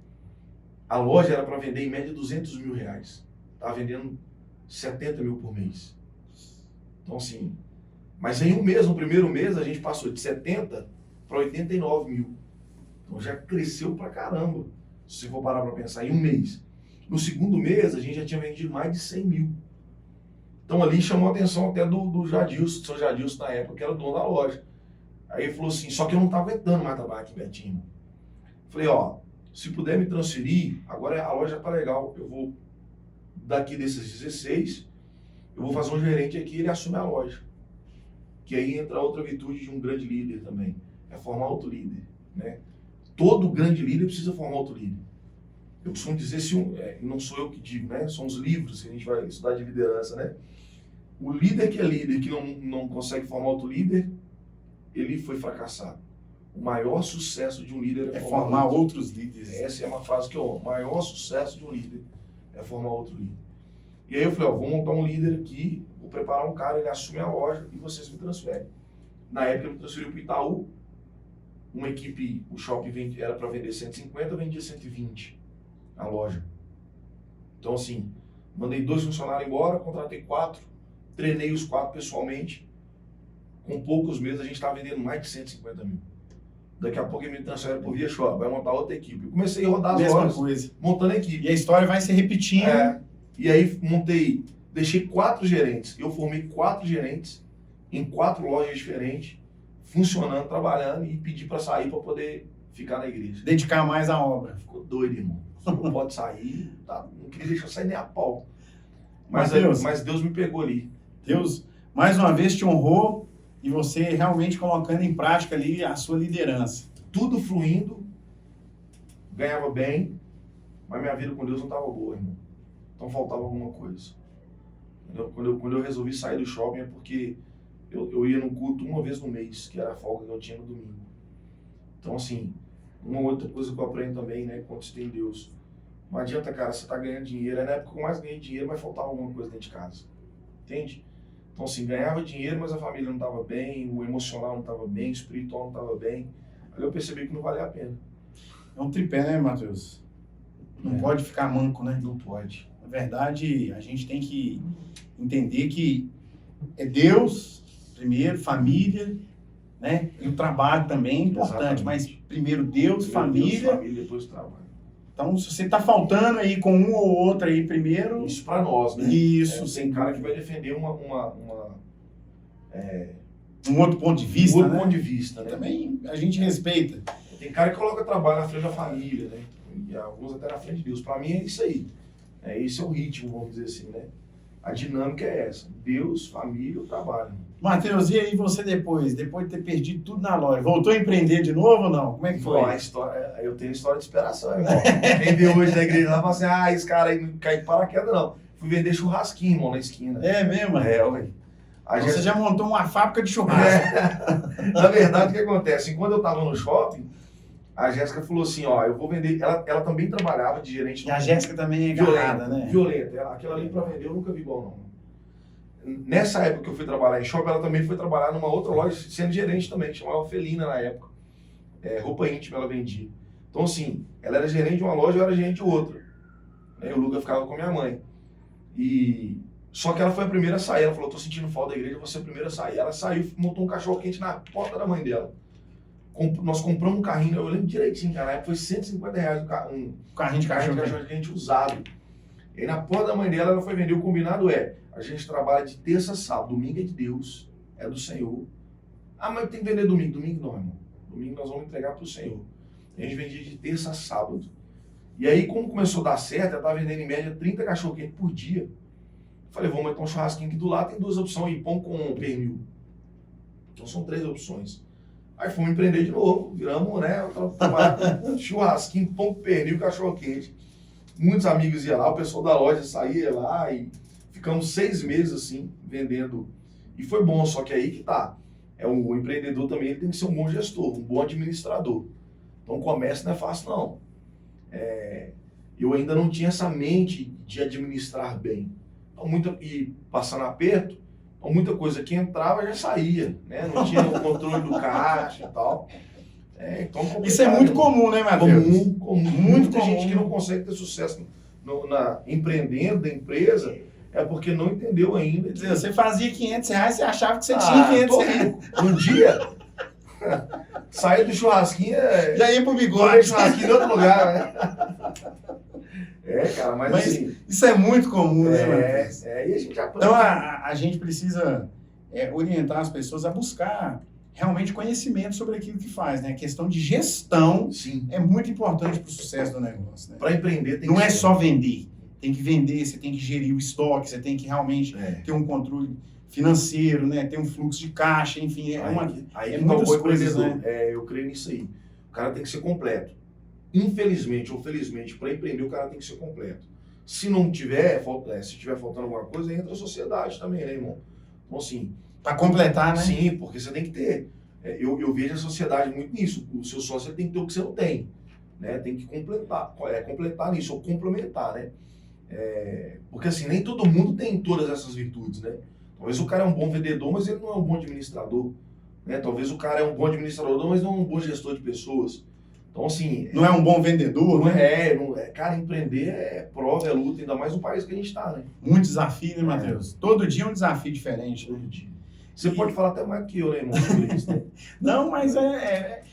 a loja era para vender em média 200 mil reais. Tava vendendo 70 mil por mês. Então, assim, mas em um mês, no primeiro mês, a gente passou de 70 para 89 mil. Então, já cresceu pra caramba, se você for parar para pensar, em um mês. No segundo mês, a gente já tinha vendido mais de 100 mil. Então, ali chamou a atenção até do Jadilson, do seu Jadilson na época, que era o dono da loja. Aí ele falou assim, só que eu não estava aguentando mais trabalhar aqui em Betim. Falei, ó, se puder me transferir, agora a loja tá legal, eu vou, daqui desses 16, eu vou fazer um gerente aqui e ele assume a loja. Que aí entra outra virtude de um grande líder também, é formar outro líder, né? Todo grande líder precisa formar outro líder. Eu costumo dizer, não sou eu que digo, né? São os livros que a gente vai estudar de liderança, né? O líder que é líder, que não consegue formar outro líder, ele foi fracassado. O maior sucesso de um líder É formar outros líderes. Essa é uma frase que eu amo. O maior sucesso de um líder é formar outro líder. E aí eu falei, ó, vou montar um líder aqui, vou preparar um cara, ele assume a loja e vocês me transferem. Na época eu me transferi para o Itaú, uma equipe, o shopping era para vender 150, eu vendia 120 a loja. Então assim, mandei 2 funcionários embora, contratei 4, treinei os 4 pessoalmente. Com poucos meses a gente estava vendendo mais de 150 mil. Daqui a pouco ele me transfere por Via Shop, vai montar outra equipe. Eu comecei a rodar as lojas, montando a equipe. E a história vai se repetindo. E aí deixei 4 gerentes. Eu formei 4 gerentes em 4 lojas diferentes, funcionando, trabalhando, e pedi para sair para poder ficar na igreja. Dedicar mais à obra. Ficou doido, irmão. Não pode sair, tá? Não queria deixar sair nem a pau. Mas Deus me pegou ali. Deus, mais uma vez, te honrou. E você realmente colocando em prática ali a sua liderança. Tudo fluindo, ganhava bem, mas minha vida com Deus não estava boa, irmão. Então faltava alguma coisa. Entendeu? Quando eu resolvi sair do shopping é porque eu ia no culto uma vez no mês, que era a folga que eu tinha no domingo. Então assim, uma outra coisa que eu aprendo também, né, quando você tem Deus. Não adianta, cara, você tá ganhando dinheiro. Na época que eu mais ganhei dinheiro, mas faltava alguma coisa dentro de casa. Entende? Então, assim, ganhava dinheiro, mas a família não estava bem, o emocional não estava bem, o espiritual não estava bem. Aí eu percebi que não valia a pena. É um tripé, né, Matheus? Não pode ficar manco, né? Não pode. Na verdade, a gente tem que entender que é Deus, primeiro, família, né? E o trabalho também é importante, mas primeiro Deus, família, depois o trabalho. Então, se você está faltando aí com um ou outro aí primeiro... Isso para nós, né? Isso. Tem cara que vai defender um outro ponto de vista, outro ponto de vista, né? Também a gente respeita. Tem cara que coloca trabalho na frente da família, né? E alguns até na frente de Deus. Para mim é isso aí. Esse é o ritmo, vamos dizer assim, né? A dinâmica é essa. Deus, família, o trabalho. Matheus, e aí você depois de ter perdido tudo na loja, voltou a empreender de novo ou não? Como é que foi? Bom, eu tenho história de superação, irmão. Quem vê hoje na igreja lá fala assim, esse cara aí não caiu de paraquedas, não. Fui vender churrasquinho, irmão, na esquina. É mesmo? Ué. Você já montou uma fábrica de churrasco. Na verdade, o que acontece? Quando eu tava no shopping, a Jéssica falou assim, eu vou vender... Ela também trabalhava de gerente... E a Jéssica também é agarrada, né? Violenta. Aquela ali pra vender eu nunca vi igual, não. Nessa época que eu fui trabalhar em shopping, ela também foi trabalhar numa outra loja, sendo gerente também, que chamava Felina na época. Roupa íntima ela vendia. Então, assim, ela era gerente de uma loja, eu era gerente de outra. E o Luca ficava com a minha mãe. Só que ela foi a primeira a sair. Ela falou, tô sentindo falta da igreja, você é a primeira a sair. Ela saiu, montou um cachorro quente na porta da mãe dela. Nós compramos um carrinho, eu lembro direitinho, cara, na época foi R$150 um carrinho de cachorro quente usado. E aí na porta da mãe dela, ela foi vender. O combinado a gente trabalha de terça a sábado, domingo é de Deus, é do Senhor. Mas tem que vender domingo. Domingo não, irmão. Domingo nós vamos entregar para o Senhor. A gente vendia de terça a sábado. E aí, como começou a dar certo, ela estava vendendo em média 30 cachorro-quente por dia. Falei, vamos meter um churrasquinho aqui do lado, tem 2 opções aí, pão com pernil. Então são 3 opções. Aí fomos empreender de novo, viramos, né, churrasquinho, pão com pernil, cachorro-quente. Muitos amigos iam lá, o pessoal da loja saía lá e ficamos 6 meses assim, vendendo. E foi bom, só que aí que tá. O empreendedor também ele tem que ser um bom gestor, um bom administrador. Então o comércio não é fácil, não. Eu ainda não tinha essa mente de administrar bem. Então, e passando aperto, então, muita coisa que entrava já saía, né? Não tinha o controle do caixa e tal. Então, isso é muito comum, né, Matheus? Comum. Muita gente que não consegue ter sucesso empreendendo da empresa é porque não entendeu ainda. Você fazia R$500, você achava que você tinha R$500. Um dia, saía do churrasquinho... Já ia pro bigode. Churrasquinho em outro lugar, né? Cara, mas assim... Isso é muito comum, né, Matheus? E a gente aprende. Então, a gente precisa orientar as pessoas a buscar realmente conhecimento sobre aquilo que faz, né? A questão de gestão é muito importante para o sucesso do negócio, né? Para empreender tem Não é só vender. Tem que vender, você tem que gerir o estoque, você tem que realmente ter um controle financeiro, né? Ter um fluxo de caixa, enfim, muitas coisas, né? Eu creio nisso aí. O cara tem que ser completo. Infelizmente ou felizmente, para empreender o cara tem que ser completo. Se não tiver, se tiver faltando alguma coisa, entra a sociedade também, né, irmão? Então, assim... Para completar, né? Sim, porque você tem que ter eu vejo a sociedade muito nisso. O seu sócio tem que ter o que você não tem, né? Tem que completar nisso, ou complementar, né? Porque assim, nem todo mundo tem todas essas virtudes, né? Talvez o cara é um bom vendedor, mas ele não é um bom administrador, né? Talvez o cara é um bom administrador, mas não é um bom gestor de pessoas. Então, assim... Não é um bom vendedor, né? Cara, empreender é prova, é luta, ainda mais no país que a gente está, né? Muito desafio, né, Matheus? Todo dia é um desafio diferente. Todo dia. Você pode falar até mais que eu, né, irmão, sobre isso, né? Não, mas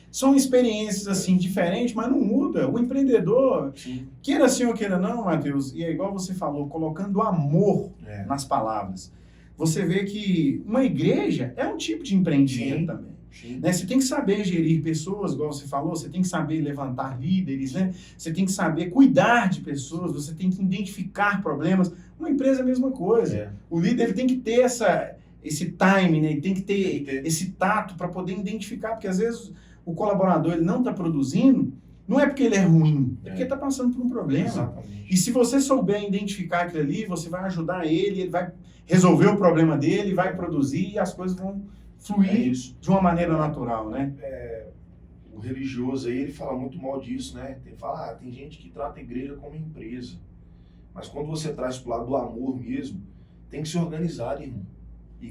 são experiências, assim, diferentes, mas não muda. O empreendedor, queira sim ou queira não, Matheus, e é igual você falou, colocando amor nas palavras. Você vê que uma igreja é um tipo de empreendimento também. Né? Você tem que saber gerir pessoas, igual você falou, você tem que saber levantar líderes, né? Você tem que saber cuidar de pessoas, você tem que identificar problemas. Uma empresa é a mesma coisa. O líder ele tem que ter esse time, né? Ele tem que ter esse tato para poder identificar, porque às vezes o colaborador ele não está produzindo, não é porque ele é ruim, é porque ele está passando por um problema. Exatamente. E se você souber identificar aquilo ali, você vai ajudar ele vai resolver o problema dele, vai produzir e as coisas vão fluir de uma maneira natural, né? O religioso aí, ele fala muito mal disso, né? Tem gente que trata a igreja como empresa. Mas quando você traz pro lado do amor mesmo, tem que ser organizado, irmão.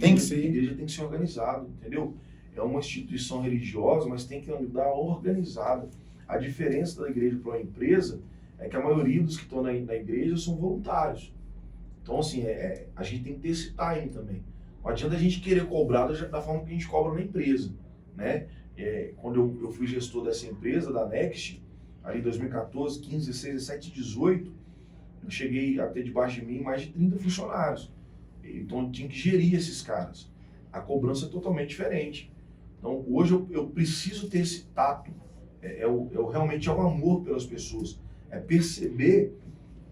Tem que ser. A igreja tem que ser organizada, entendeu? É uma instituição religiosa, mas tem que andar organizada. A diferença da igreja para uma empresa é que a maioria dos que estão na igreja são voluntários. Então, assim, a gente tem que ter esse time também. Não adianta a gente querer cobrar da forma que a gente cobra na empresa, né? Quando eu fui gestor dessa empresa, da Next, ali em 2014, 15, 16, 17, 18, eu cheguei a ter debaixo de mim mais de 30 funcionários. Então, eu tinha que gerir esses caras. A cobrança é totalmente diferente. Então, hoje eu preciso ter esse tato. Realmente é o amor pelas pessoas. É perceber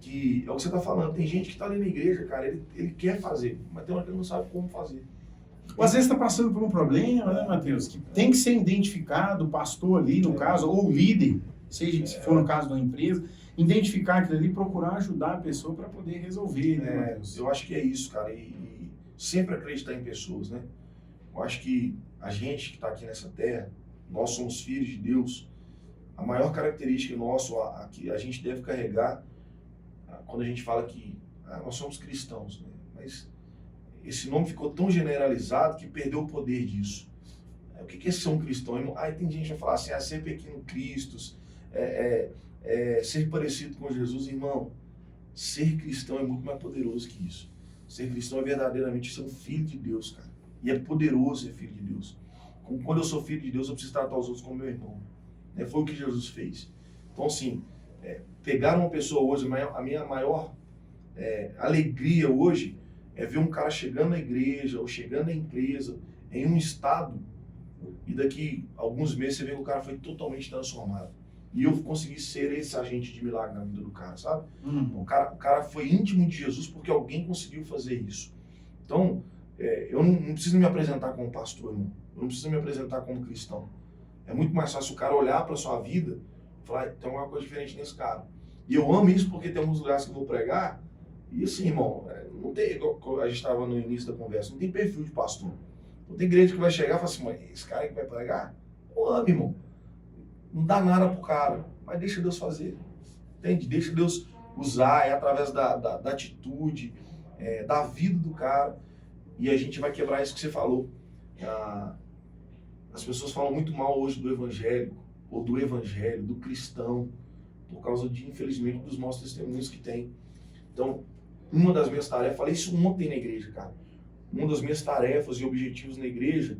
que é o que você está falando. Tem gente que está ali na igreja, cara, ele quer fazer, mas tem hora que ele não sabe como fazer. Ou às vezes está passando por um problema, né, Matheus? Que tem que ser identificado, o pastor ali, no caso, ou o líder, seja se for no caso de uma empresa, identificar aquilo ali, procurar ajudar a pessoa para poder resolver, né, Matheus? Eu acho que é isso, cara, e sempre acreditar em pessoas, né? Eu acho que a gente que está aqui nessa terra, nós somos filhos de Deus, a maior característica nossa, que a gente deve carregar, quando a gente fala que nós somos cristãos, né? Mas esse nome ficou tão generalizado que perdeu o poder disso. O que é ser um cristão? Tem gente que vai falar assim, ser pequeno Cristo, ser parecido com Jesus. Irmão, ser cristão é muito mais poderoso que isso. Ser cristão é verdadeiramente ser um filho de Deus, cara. E é poderoso ser filho de Deus. Quando eu sou filho de Deus, eu preciso tratar os outros como meu irmão. Foi o que Jesus fez. Então, assim, pegar uma pessoa hoje, a minha maior alegria hoje é ver um cara chegando na igreja ou chegando na empresa, em um estado, e daqui a alguns meses você vê que o cara foi totalmente transformado. E eu consegui ser esse agente de milagre na vida do cara, sabe? O cara foi íntimo de Jesus porque alguém conseguiu fazer isso. Então, eu não preciso me apresentar como pastor, irmão. Eu não preciso me apresentar como cristão. É muito mais fácil o cara olhar para a sua vida e falar, tem alguma coisa diferente nesse cara. E eu amo isso porque tem alguns lugares que eu vou pregar, e assim, irmão, não tem, a gente estava no início da conversa, não tem perfil de pastor. Não tem igreja que vai chegar e falar assim, mas esse cara que vai pregar, eu amo, irmão. Não dá nada pro cara, mas deixa Deus fazer. Entende? Deixa Deus usar, através da atitude, da vida do cara. E a gente vai quebrar isso que você falou. As pessoas falam muito mal hoje do evangélico, ou do evangelho, do cristão, por causa de, infelizmente, dos maus testemunhos que tem. Então, uma das minhas tarefas, falei isso ontem na igreja, cara. Uma das minhas tarefas e objetivos na igreja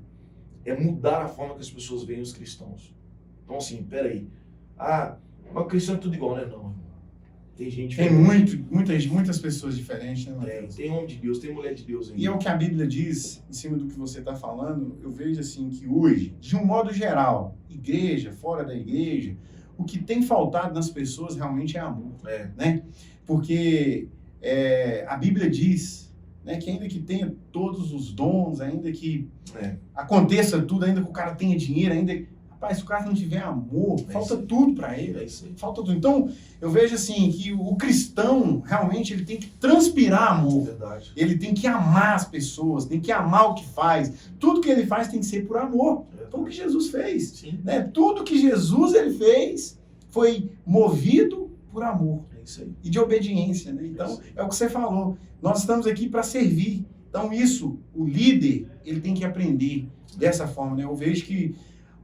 é mudar a forma que as pessoas veem os cristãos. Então, assim, peraí. Mas o cristão é tudo igual, né? Não. Tem gente... Tem muitas pessoas diferentes, né, Matheus? Tem homem de Deus, tem mulher de Deus ainda. E é o que a Bíblia diz, em cima do que você está falando, eu vejo assim que hoje, de um modo geral, igreja, fora da igreja, o que tem faltado nas pessoas realmente é amor, né? Porque a Bíblia diz, né, que ainda que tenha todos os dons, ainda que aconteça tudo, ainda que o cara tenha dinheiro, ainda Rapaz, se o cara não tiver amor, É falta isso aí. tudo para ele. É isso aí. Falta tudo. Então, eu vejo assim, que o cristão, realmente, ele tem que transpirar amor. Verdade. Ele tem que amar as pessoas, tem que amar o que faz. Tudo que ele faz tem que ser por amor. Foi o que Jesus fez. Sim. Né? Tudo que Jesus ele fez foi movido por amor É isso aí. e de obediência. Né? Então, é o que você falou. Nós estamos aqui para servir. Então, isso, o líder, ele tem que aprender dessa forma. Né? Eu vejo que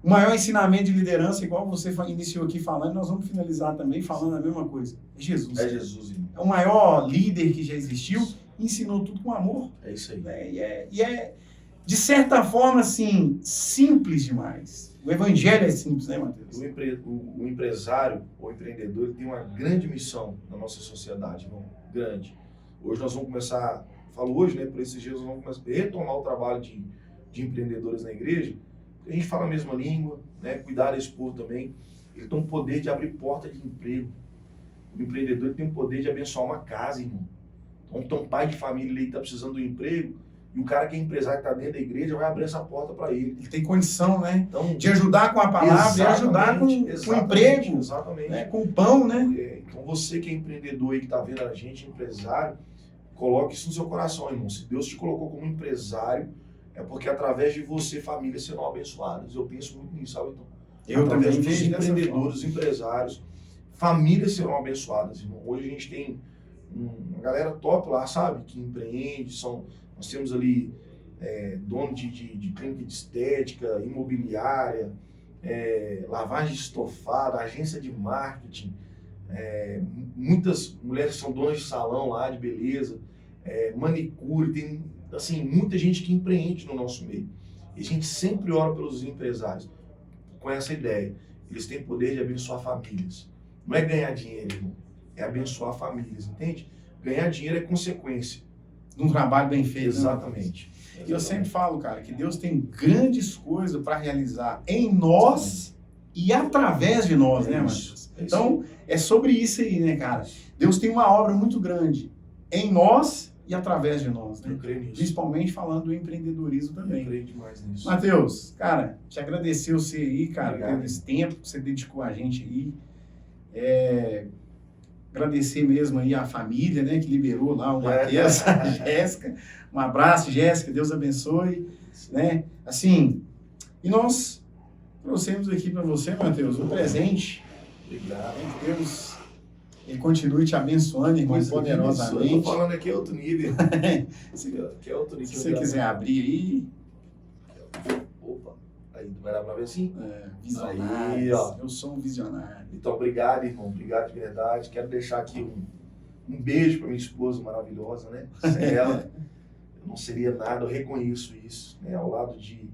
o maior ensinamento de liderança, igual você iniciou aqui falando, nós vamos finalizar também falando a mesma coisa. É Jesus. É Jesus, irmão. É o maior líder que já existiu, ensinou tudo com amor. É isso aí. Né? E é, de certa forma, assim, simples demais. O evangelho é simples, né, Matheus? O empresário ou empreendedor ele tem uma grande missão na nossa sociedade, irmão. Grande. Hoje nós vamos começar, falo hoje, né, por esses dias, nós vamos começar a retomar o trabalho de empreendedores na igreja. A gente fala a mesma língua, né, cuidar desse povo também. Ele tem um poder de abrir porta de emprego. O empreendedor ele tem o poder de abençoar uma casa, irmão. Então, um pai de família ali que está precisando de um emprego, e o cara que é empresário que está dentro da igreja vai abrir essa porta para ele. Ele tem condição, né? Então, De ajudar com a palavra e ajudar com o emprego, exatamente. né? Com o pão, né? Então, você que é empreendedor aí, que está vendo a gente, empresário, coloque isso no seu coração, irmão. Se Deus te colocou como empresário, é porque através de você, famílias serão abençoadas. Eu penso muito nisso, sabe? Então, Eu através também dos vejo dessa empreendedores, empresários, famílias serão abençoadas, irmão. Hoje a gente tem uma galera top lá, sabe? Que empreende, nós temos ali dono de clínica de estética, imobiliária, lavagem de estofado, agência de marketing, muitas mulheres que são donas de salão lá, de beleza, manicure, tem assim, muita gente que empreende no nosso meio. E a gente sempre ora pelos empresários com essa ideia. Eles têm poder de abençoar famílias. Não é ganhar dinheiro, irmão. É abençoar famílias, entende? Ganhar dinheiro é consequência. De um trabalho bem feito. Exatamente. Né? E eu sempre falo, cara, que Deus tem grandes coisas para realizar em nós e através de nós, né, Matheus? Então, é sobre isso aí, né, cara? Deus tem uma obra muito grande em nós e através de nós, né? Eu creio nisso. Principalmente falando do empreendedorismo também. Eu creio demais nisso. Matheus, cara, te agradecer você aí, cara, Obrigado. pelo esse tempo que você dedicou a gente aí. Agradecer mesmo aí a família, né, que liberou lá o Matheus, a Jéssica. Um abraço, Jéssica, Deus abençoe, né? Assim, e nós trouxemos aqui para você, Matheus, um presente. Obrigado. Que Deus ele continue te abençoando, irmão, poderosamente. Eu tô falando aqui é outro nível. Aqui é outro nível. Se você quiser abrir aí. Opa, aí vai dar pra ver assim? Visionário. Aí, ó. Eu sou um visionário. Então, obrigado, irmão. Obrigado de verdade. Quero deixar aqui um beijo para minha esposa maravilhosa, né? Sem ela, eu não seria nada. Eu reconheço isso, né? Ao lado de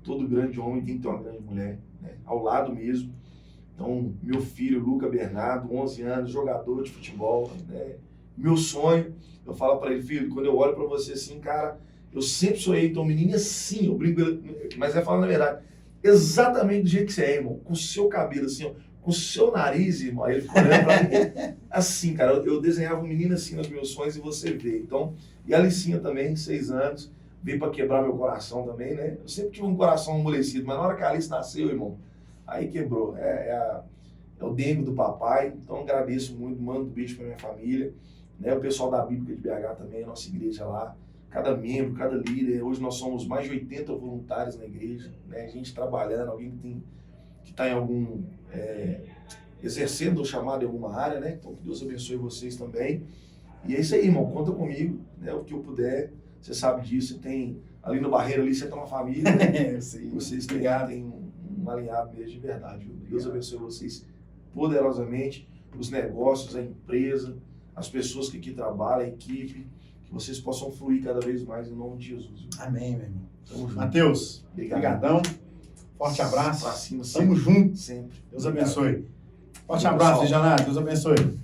todo grande homem tem que ter uma grande mulher, né? Ao lado mesmo. Então, meu filho, Luca Bernardo, 11 anos, jogador de futebol, né? Meu sonho, eu falo para ele, filho, quando eu olho para você assim, cara, eu sempre sonhei ter um menino assim, eu brinco, mas falando a verdade, exatamente do jeito que você é, irmão, com o seu cabelo assim, ó, com o seu nariz, irmão. Aí ele ficou olhando pra mim, assim, cara, eu desenhava um menino assim nos meus sonhos e você vê. Então, e a Alicinha também, 6 anos, veio para quebrar meu coração também, né? Eu sempre tive um coração amolecido, mas na hora que a Alice nasceu, irmão, aí quebrou. É o dengo do papai. Então, agradeço muito, mando um beijo para minha família, né? O pessoal da Bíblica de BH também, a nossa igreja lá. Cada membro, cada líder. Hoje nós somos mais de 80 voluntários na igreja, né? A gente trabalhando, alguém que está em algum... exercendo o chamado em alguma área, né? Então, que Deus abençoe vocês também. E é isso aí, irmão. Conta comigo, né? O que eu puder. Você sabe disso. Você tem... Ali no Barreiro, ali, você tem uma família. Né? Eu sei. Vocês têm um alinhado mesmo de verdade. Viu? Deus abençoe vocês poderosamente. Os negócios, a empresa, as pessoas que aqui trabalham, a equipe. Que vocês possam fluir cada vez mais em nome de Jesus. Viu? Amém, meu irmão. Tamo junto. Matheus, Obrigadão. Forte abraço. Pra cima, Tamo junto. Sempre. Deus abençoe. Forte Valeu, abraço, pessoal. Visionário. Deus abençoe.